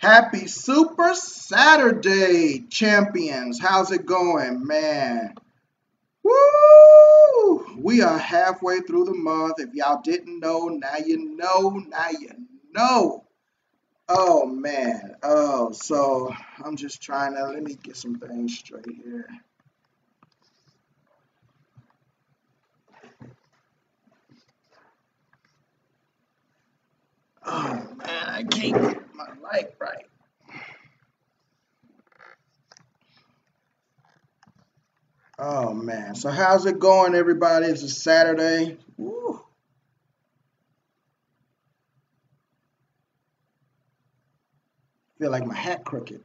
Happy Super Saturday, champions. How's it going, man? Woo! We are halfway through the month. If y'all didn't know, now you know. Now you know. Oh, man. Oh, so I'm just trying to, let me get some things straight here. Oh, man, I can't get my light right. Oh, man. So how's it going, everybody? It's a Saturday. Woo. Feel like my hat crooked.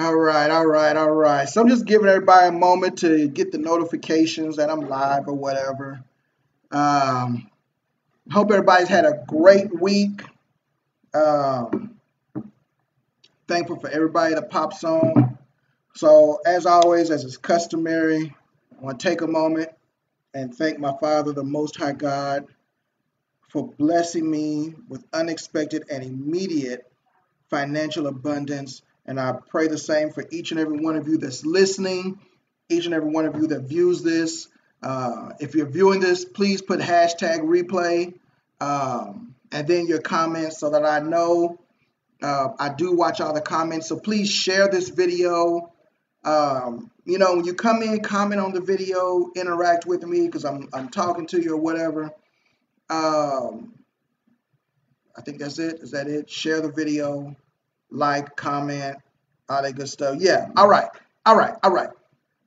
All right, all right, all right. So I'm just giving everybody a moment to get the notifications that I'm live or whatever. Um, Hope everybody's had a great week. Um, Thankful for everybody that pops on. So as always, as is customary, I want to take a moment and thank my Father, the Most High God, for blessing me with unexpected and immediate financial abundance. And I pray the same for each and every one of you that's listening, each and every one of you that views this. If you're viewing this, please put hashtag replay and then your comments so that I know. I do watch all the comments, so please share this video. When you come in, comment on the video, interact with me because I'm talking to you or whatever. I think that's it. Is that it? Share the video, like, comment, all that good stuff. Yeah. All right. All right. All right.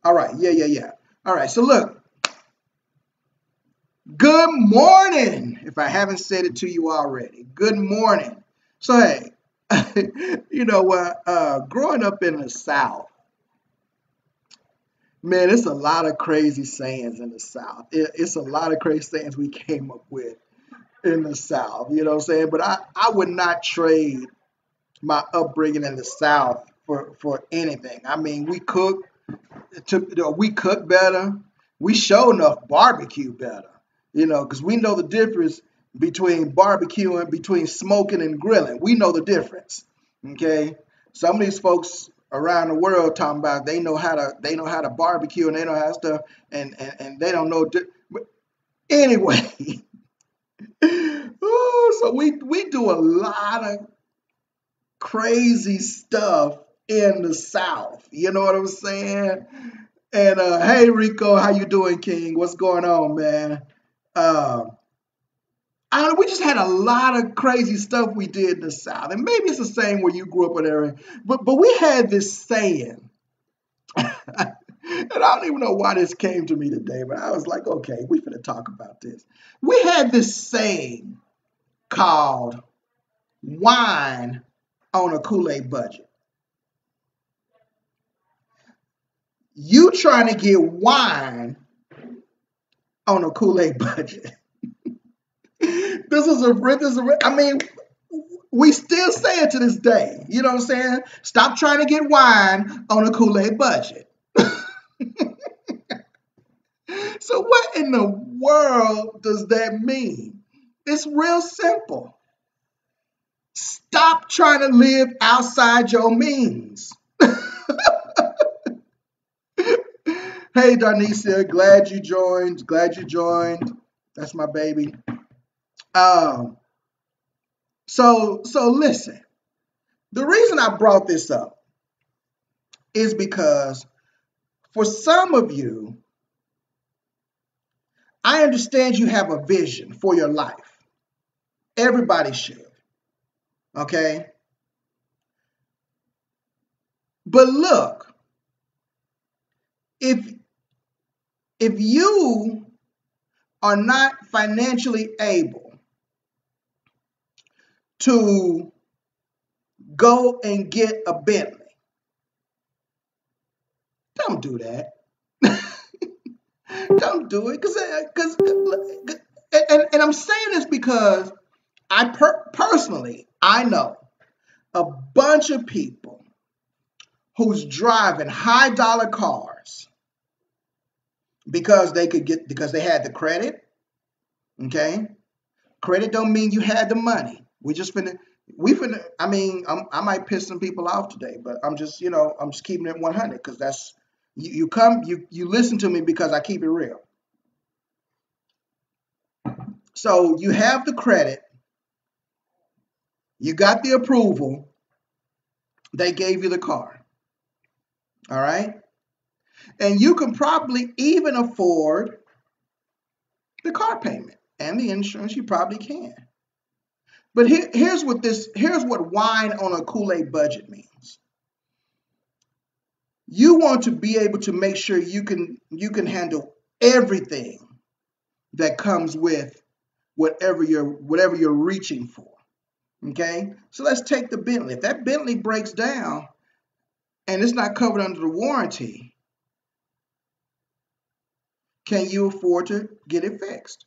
All right. Yeah. All right. So look, good morning. If I haven't said it to you already, good morning. So hey, you know what? Growing up in the South, man, it's a lot of crazy sayings in the South. It's a lot of crazy sayings we came up with in the South. You know what I'm saying? But I would not trade my upbringing in the South for anything. I mean, we cook better. We show enough barbecue better, because we know the difference between barbecuing, between smoking and grilling. We know the difference. Okay, some of these folks around the world talking about they know how to barbecue and they know how to stuff and they don't know. But anyway, so we do a lot of crazy stuff in the South. You know what I'm saying? And hey Rico, how you doing, King? What's going on, man? Uh, we just had a lot of crazy stuff we did in the South, and maybe it's the same where you grew up in area. But we had this saying, and I don't even know why this came to me today, but I was like, okay, we finna talk about this. We had this saying called "wine on a Kool-Aid budget." You trying to get wine on a Kool-Aid budget? I mean, we still say it to this day. You know what I'm saying? Stop trying to get wine on a Kool-Aid budget. So what in the world does that mean? It's real simple. Stop trying to live outside your means. Hey, Darnicia, glad you joined. Glad you joined. That's my baby. Um, so listen. The reason I brought this up is because for some of you, I understand you have a vision for your life. Everybody should. Okay? But look, if you are not financially able to go and get a Bentley, don't do that. Don't do it, because and I'm saying this because personally I know a bunch of people who's driving high dollar cars, because because they had the credit. Okay, credit don't mean you had the money. I might piss some people off today, but I'm just keeping it 100 because that's you listen to me because I keep it real. So you have the credit, you got the approval, they gave you the car. All right, and you can probably even afford the car payment and the insurance. You probably can. But here's what wine on a Kool-Aid budget means. You want to be able to make sure you can handle everything that comes with whatever you're reaching for. Okay? So let's take the Bentley. If that Bentley breaks down and it's not covered under the warranty, can you afford to get it fixed?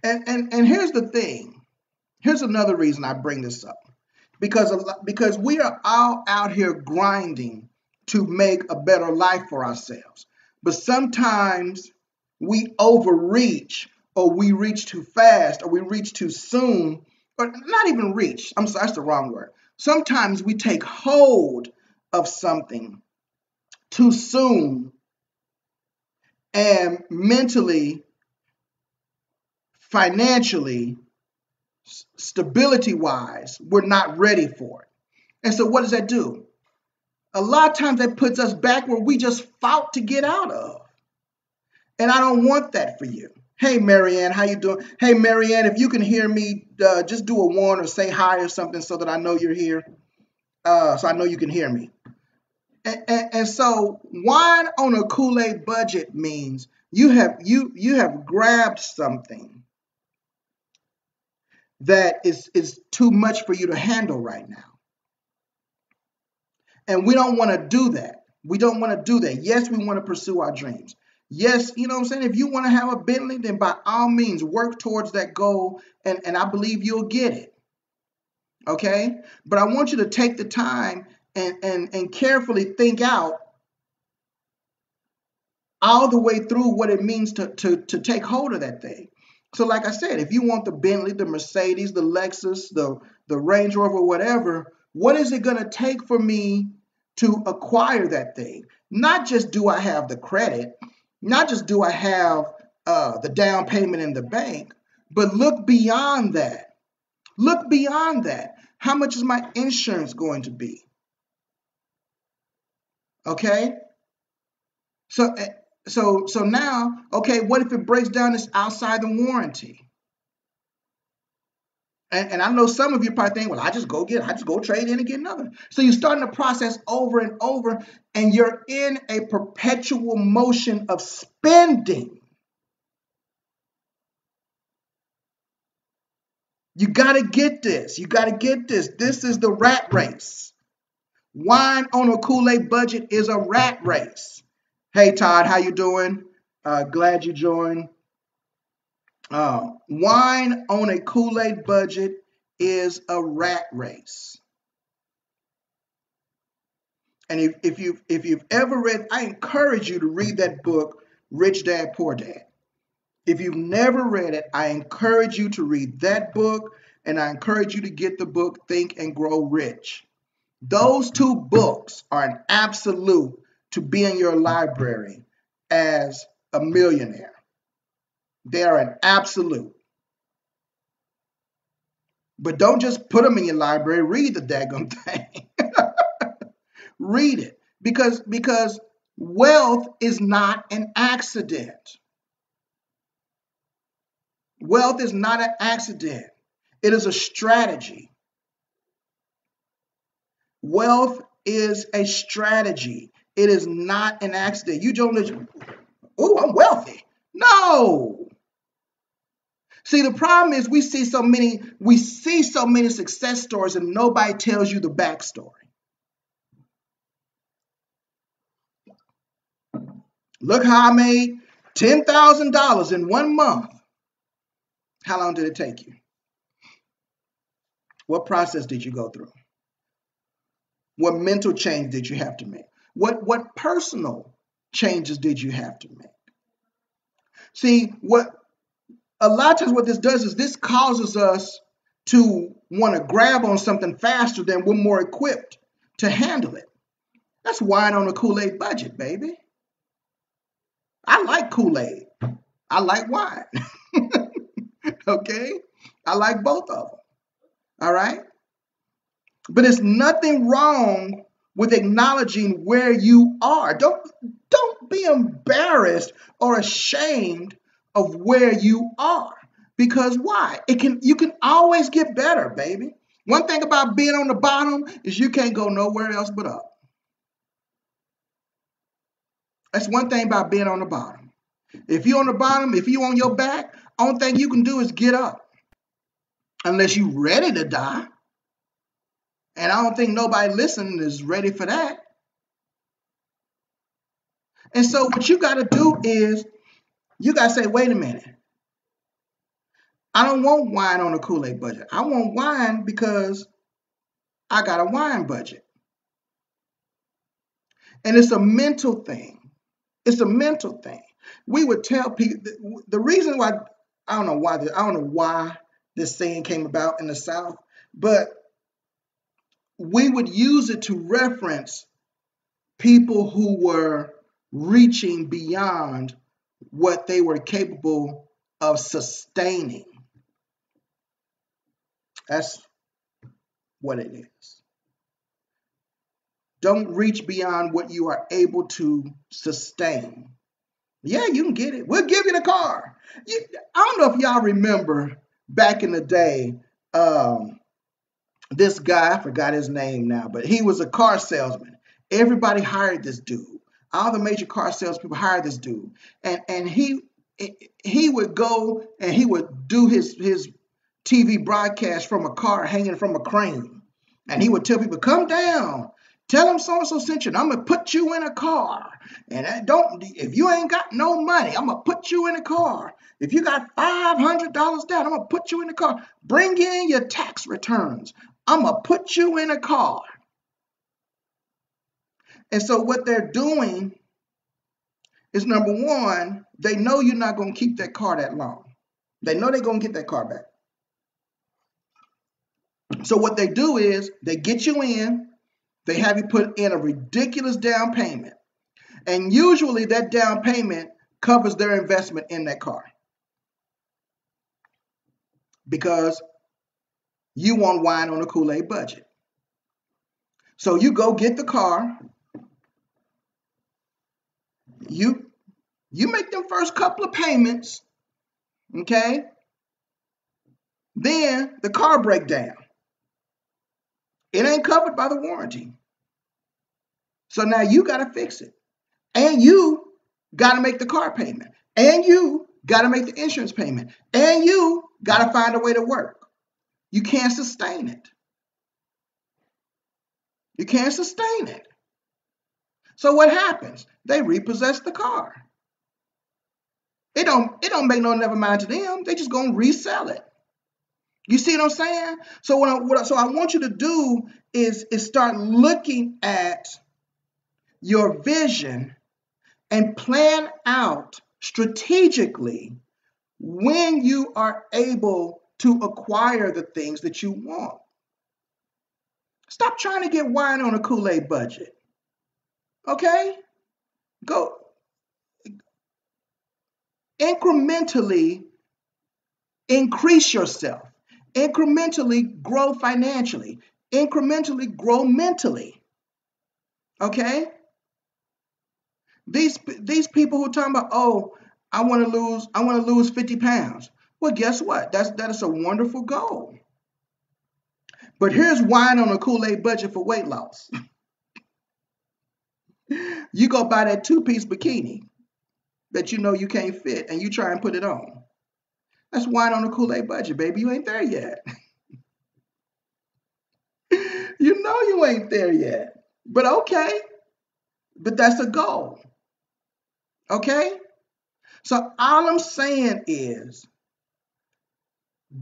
And here's the thing. Here's another reason I bring this up. Because we are all out here grinding to make a better life for ourselves. But sometimes we overreach, or we reach too fast, or we reach too soon, or not even reach. I'm sorry, that's the wrong word. Sometimes we take hold of something too soon, and mentally, financially, stability-wise, we're not ready for it. And so what does that do? A lot of times that puts us back where we just fought to get out of. And I don't want that for you. Hey, Marianne, how you doing? Hey, Marianne, if you can hear me, just do a one or say hi or something so that I know you're here. So I know you can hear me. And so wine on a Kool-Aid budget means you have grabbed something that is too much for you to handle right now. And we don't want to do that. We don't want to do that. Yes, we want to pursue our dreams. Yes, you know what I'm saying? If you want to have a Bentley, then by all means work towards that goal, and I believe you'll get it. Okay? But I want you to take the time and carefully think out all the way through what it means to take hold of that thing. So like I said, if you want the Bentley, the Mercedes, the Lexus, the Range Rover, whatever, what is it going to take for me to acquire that thing? Not just do I have the credit, not just do I have the down payment in the bank, but look beyond that. Look beyond that. How much is my insurance going to be? Okay? So now, okay, what if it breaks down, it's outside the warranty? And I know some of you probably think, well, I just go trade in and get another. So you're starting the process over and over, and you're in a perpetual motion of spending. You got to get this. You got to get this. This is the rat race. Wine on a Kool-Aid budget is a rat race. Hey, Todd, how you doing? Glad you joined. Wine on a Kool-Aid budget is a rat race. And if you've ever read, I encourage you to read that book, Rich Dad, Poor Dad. If you've never read it, I encourage you to read that book, and I encourage you to get the book, Think and Grow Rich. Those two books are an absolute to be in your library as a millionaire. They are an absolute. But don't just put them in your library. Read the daggum thing. Read it. Because wealth is not an accident. Wealth is not an accident. It is a strategy. Wealth is a strategy. It is not an accident. You don't just, oh, I'm wealthy. No. See, the problem is we see so many success stories and nobody tells you the backstory. Look how I made $10,000 in 1 month. How long did it take you? What process did you go through? What mental change did you have to make? What personal changes did you have to make? See, what a lot of times what this does is this causes us to want to grab on something faster than we're more equipped to handle it. That's wine on a Kool-Aid budget, baby. I like Kool-Aid. I like wine. Okay? I like both of them. All right? But there's nothing wrong with acknowledging where you are. Don't be embarrassed or ashamed of where you are. Because why? You can always get better, baby. One thing about being on the bottom is you can't go nowhere else but up. That's one thing about being on the bottom. If you're on the bottom, if you're on your back, only thing you can do is get up. Unless you're ready to die. And I don't think nobody listening is ready for that. And so what you got to do is you got to say, wait a minute. I don't want wine on a Kool-Aid budget. I want wine because I got a wine budget. And it's a mental thing. It's a mental thing. We would tell people the reason why I don't know why this saying came about in the South, but we would use it to reference people who were reaching beyond what they were capable of sustaining. That's what it is. Don't reach beyond what you are able to sustain. Yeah, you can get it. We'll give you the car. I don't know if y'all remember back in the day, this guy, I forgot his name now, but he was a car salesman. Everybody hired this dude. All the major car salespeople hired this dude. And he would go and he would do his TV broadcast from a car hanging from a crane. And he would tell people, come down. Tell them so-and-so sent you. I'm going to put you in a car. And if you ain't got no money, I'm going to put you in a car. If you got $500 down, I'm going to put you in a car. Bring in your tax returns. I'm going to put you in a car. And so what they're doing is, number one, they know you're not going to keep that car that long. They know they're going to get that car back. So what they do is they get you in. They have you put in a ridiculous down payment. And usually that down payment covers their investment in that car. Because you want wine on a Kool-Aid budget. So you go get the car. You make them first couple of payments. Okay? Then the car breaks down. It ain't covered by the warranty. So now you got to fix it. And you got to make the car payment. And you got to make the insurance payment. And you got to find a way to work. You can't sustain it. You can't sustain it. So what happens? They repossess the car. It don't make no never mind to them. They just gonna resell it. You see what I'm saying? So what I want you to do is start looking at your vision and plan out strategically when you are able to acquire the things that you want. Stop trying to get wine on a Kool-Aid budget. Okay? Go incrementally increase yourself. Incrementally grow financially. Incrementally grow mentally. Okay? These people who are talking about, oh, I want to lose 50 pounds. Well, guess what? That is a wonderful goal. But here's wine on a Kool-Aid budget for weight loss. You go buy that 2-piece bikini that you know you can't fit and you try and put it on. That's wine on a Kool-Aid budget, baby. You ain't there yet. You know you ain't there yet. But okay. But that's a goal. Okay? So all I'm saying is,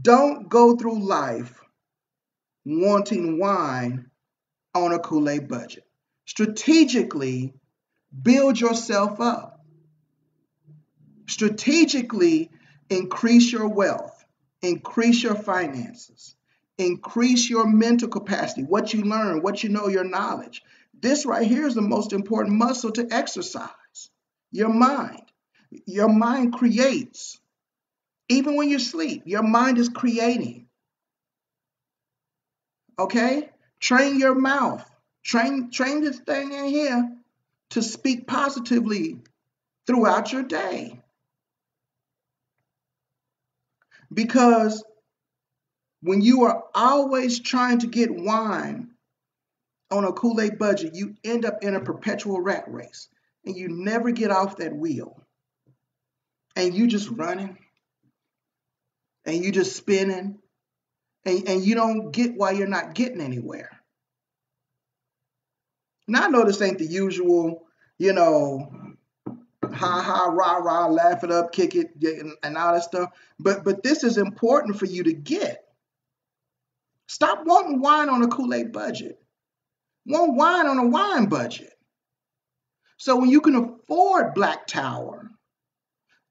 don't go through life wanting wine on a Kool-Aid budget. Strategically build yourself up. Strategically increase your wealth, increase your finances, increase your mental capacity, what you learn, what you know, your knowledge. This right here is the most important muscle to exercise, your mind. Your mind creates. Even when you sleep, your mind is creating. Okay? Train your mouth. Train this thing in here to speak positively throughout your day. Because when you are always trying to get wine on a Kool-Aid budget, you end up in a perpetual rat race and you never get off that wheel. And you just running and you just spinning and you don't get why you're not getting anywhere. Now I know this ain't the usual, ha ha, rah rah, laugh it up, kick it, and all that stuff. But this is important for you to get. Stop wanting wine on a Kool-Aid budget. Want wine on a wine budget. So when you can afford Black Tower,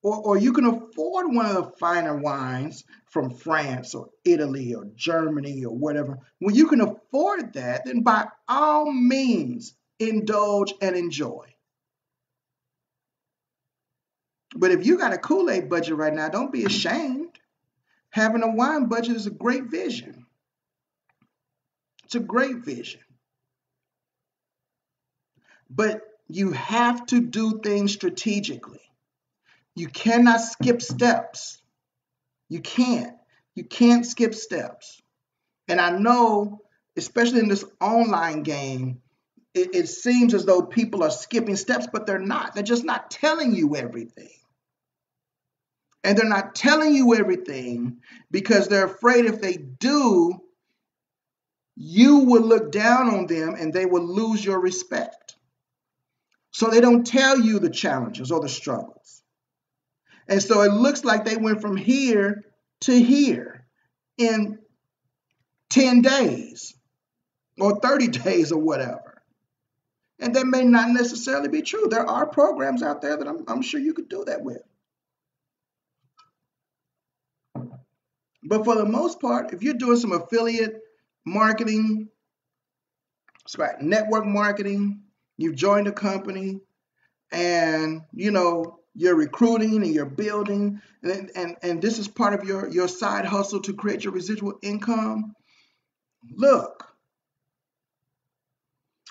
or you can afford one of the finer wines from France or Italy or Germany or whatever, when you can afford that, then by all means, indulge and enjoy. But if you got a Kool-Aid budget right now, don't be ashamed. Having a wine budget is a great vision. It's a great vision. But you have to do things strategically. You cannot skip steps. You can't. You can't skip steps. And I know, especially in this online game, it seems as though people are skipping steps, but they're not. They're just not telling you everything. And they're not telling you everything because they're afraid if they do, you will look down on them and they will lose your respect. So they don't tell you the challenges or the struggles. And so it looks like they went from here to here in 10 days or 30 days or whatever. And that may not necessarily be true. There are programs out there that I'm sure you could do that with. But for the most part, if you're doing some affiliate marketing, network marketing, you've joined a company and, you're recruiting and you're building, and this is part of your side hustle to create your residual income. Look,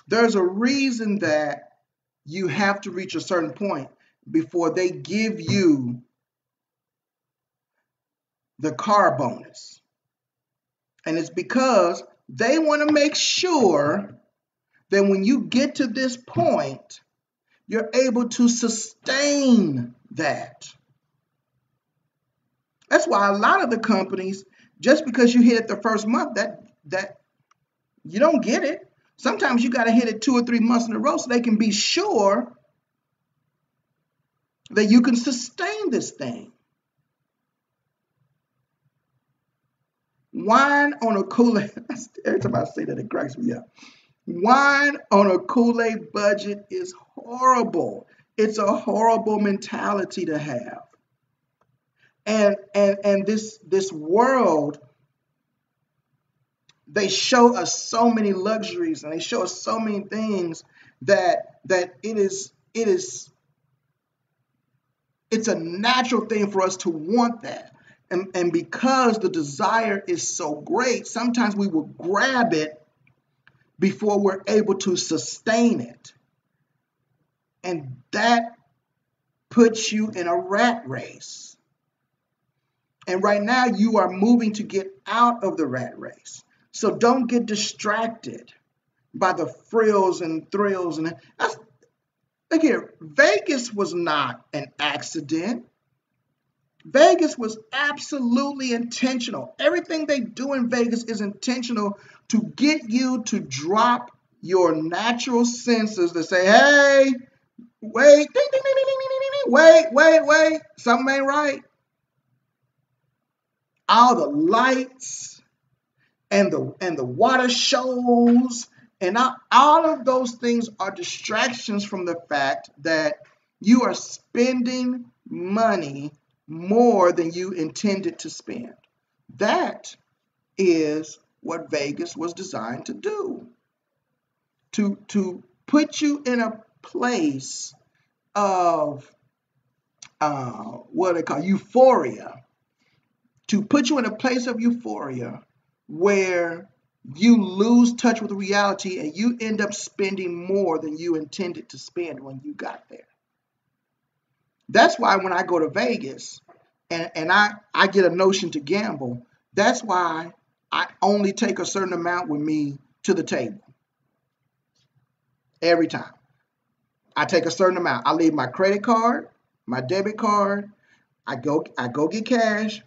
there's a reason that you have to reach a certain point before they give you the car bonus. And it's because they want to make sure that when you get to this point, you're able to sustain that. That's why a lot of the companies, just because you hit it the first month, that you don't get it. Sometimes you got to hit it 2 or 3 months in a row so they can be sure that you can sustain this thing. Wine on a Kool-Aid, every time I say that, it cracks me up. Wine on a Kool-Aid budget is horrible. It's a horrible mentality to have. And this world, they show us so many luxuries and they show us so many things that it's a natural thing for us to want that. And because the desire is so great, sometimes we will grab it before we're able to sustain it. And that puts you in a rat race. And right now you are moving to get out of the rat race. So don't get distracted by the frills and thrills. And look here, Vegas was not an accident. Vegas was absolutely intentional. Everything they do in Vegas is intentional to get you to drop your natural senses to say, hey, wait, ding, ding, ding, ding, ding, ding, wait, something ain't right. All the lights and the water shows And all of those things are distractions from the fact that you are spending money more than you intended to spend. That is what Vegas was designed to do. To put you in a place of what they call euphoria, to put you in a place of euphoria where you lose touch with reality and you end up spending more than you intended to spend when you got there. That's why when I go to Vegas and I get a notion to gamble, that's why I only take a certain amount with me to the table. Every time. I take a certain amount. I leave my credit card, my debit card, I go get cash.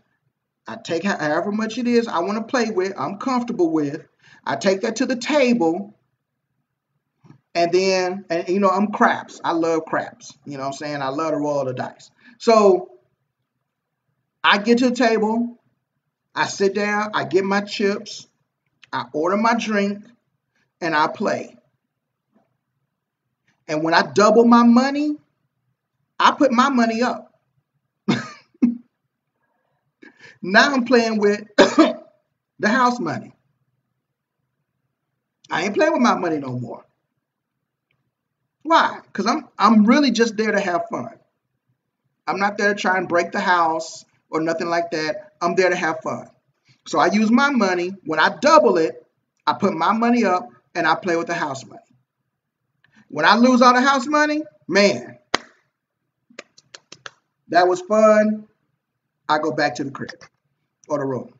I take however much it is I want to play with, I'm comfortable with. I take that to the table, and then, and you know, I'm craps. I love craps. You know what I'm saying? I love to roll the dice. So I get to the table, I sit down, I get my chips, I order my drink, and I play. And when I double my money, I put my money up. Now I'm playing with the house money. I ain't playing with my money no more. Why? Because I'm really just there to have fun. I'm not there to try and break the house or nothing like that. I'm there to have fun. So I use my money. When I double it, I put my money up and I play with the house money. When I lose all the house money, man, that was fun. I go back to the crib or the room.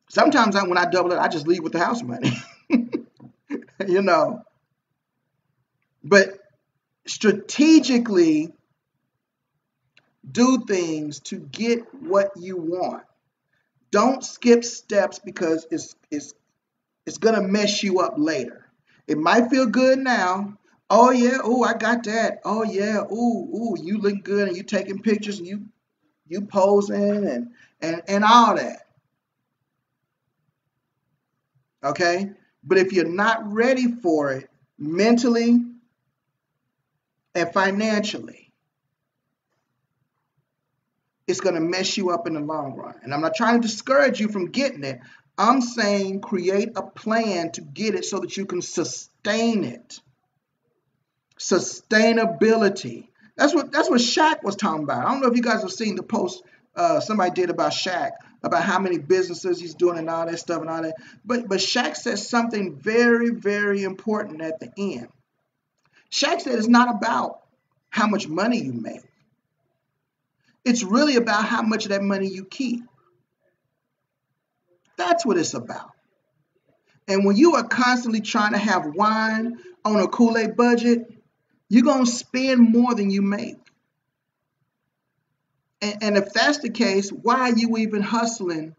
Sometimes when I double it, I just leave with the house money. You know. But strategically do things to get what you want. Don't skip steps because it's gonna mess you up later. It might feel good now. Oh yeah, oh I got that. Oh yeah, ooh, you look good, and you taking pictures and you posing and all that. Okay? But if you're not ready for it mentally and financially, it's going to mess you up in the long run. And I'm not trying to discourage you from getting it. I'm saying create a plan to get it so that you can sustain it. Sustainability. That's what Shaq was talking about. I don't know if you guys have seen the post somebody did about Shaq, about how many businesses he's doing and all that stuff and all that. But Shaq says something very, very important at the end. Shaq said it's not about how much money you make. It's really about how much of that money you keep. That's what it's about. And when you are constantly trying to have wine on a Kool-Aid budget, you're going to spend more than you make. And if that's the case, why are you even hustling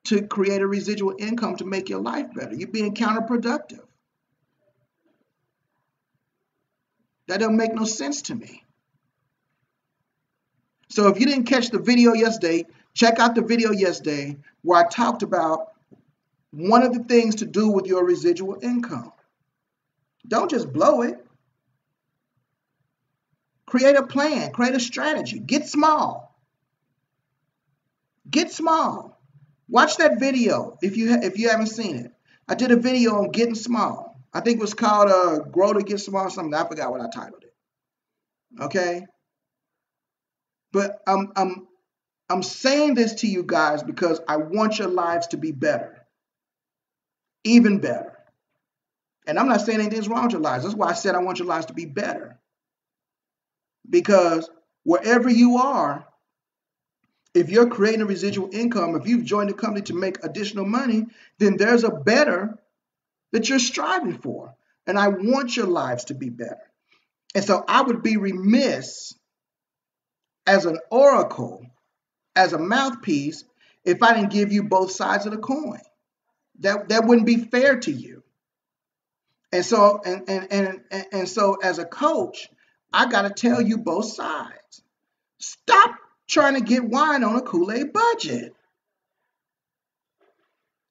to create a residual income to make your life better? You're being counterproductive. That doesn't make no sense to me. So if you didn't catch the video yesterday, check out the video yesterday where I talked about one of the things to do with your residual income. Don't just blow it. Create a plan, create a strategy, get small. Get small. Watch that video if you haven't seen it. I did a video on getting small. I think it was called Grow to Get Small or something. I forgot what I titled it. Okay? But I'm saying this to you guys because I want your lives to be better. Even better. And I'm not saying anything's wrong with your lives. That's why I said I want your lives to be better. Because wherever you are, if you're creating a residual income, if you've joined a company to make additional money, then there's a better that you're striving for. And I want your lives to be better. And so I would be remiss as an oracle, as a mouthpiece, if I didn't give you both sides of the coin. That wouldn't be fair to you. And so and so as a coach, I got to tell you both sides. Stop trying to get wine on a Kool-Aid budget.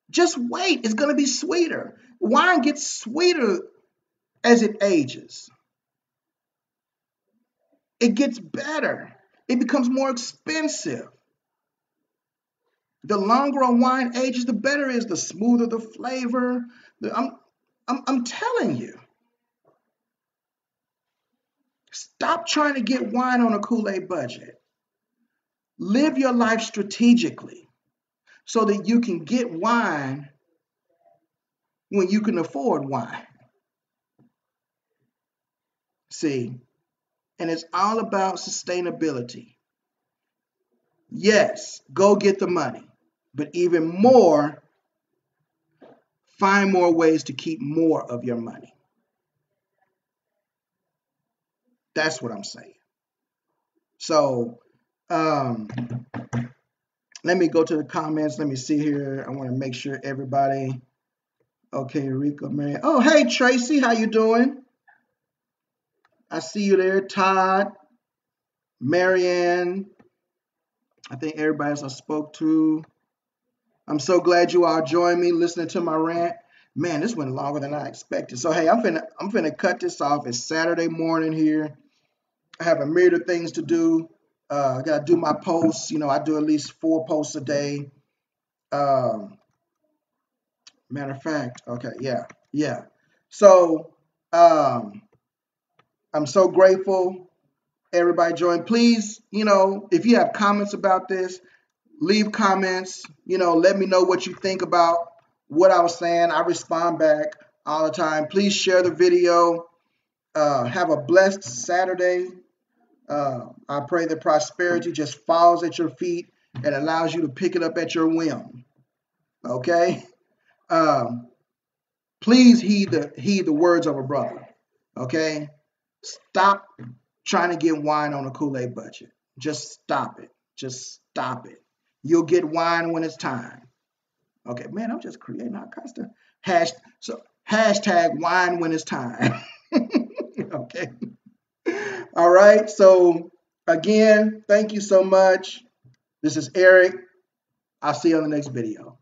Just wait. It's going to be sweeter. Wine gets sweeter as it ages. It gets better. It becomes more expensive. The longer a wine ages, the better it is, the smoother the flavor. I'm telling you. Stop trying to get wine on a Kool-Aid budget. Live your life strategically so that you can get wine when you can afford wine. See, and it's all about sustainability. Yes, go get the money, but even more, find more ways to keep more of your money. That's what I'm saying. So, let me go to the comments. Let me see here. I want to make sure everybody. Okay, Rico, Mary. Oh, hey, Tracy, how you doing? I see you there. Todd, Marianne. I think everybody else I spoke to. I'm so glad you all joined me listening to my rant. Man, this went longer than I expected. So, hey, I'm finna cut this off. It's Saturday morning here. I have a myriad of things to do. I got to do my posts. You know, I do at least 4 posts a day. Matter of fact, okay, yeah. So, I'm so grateful everybody joined. Please, you know, if you have comments about this, leave comments. You know, let me know what you think about what I was saying. I respond back all the time. Please share the video. Have a blessed Saturday. I pray that prosperity just falls at your feet and allows you to pick it up at your whim. Okay? Please heed the words of a brother. Okay? Stop trying to get wine on a Kool-Aid budget. Just stop it. Just stop it. You'll get wine when it's time. Okay, man, I'm just creating all kinds of hashtag wine when it's time. Okay. All right. So again, thank you so much. This is Eric. I'll see you on the next video.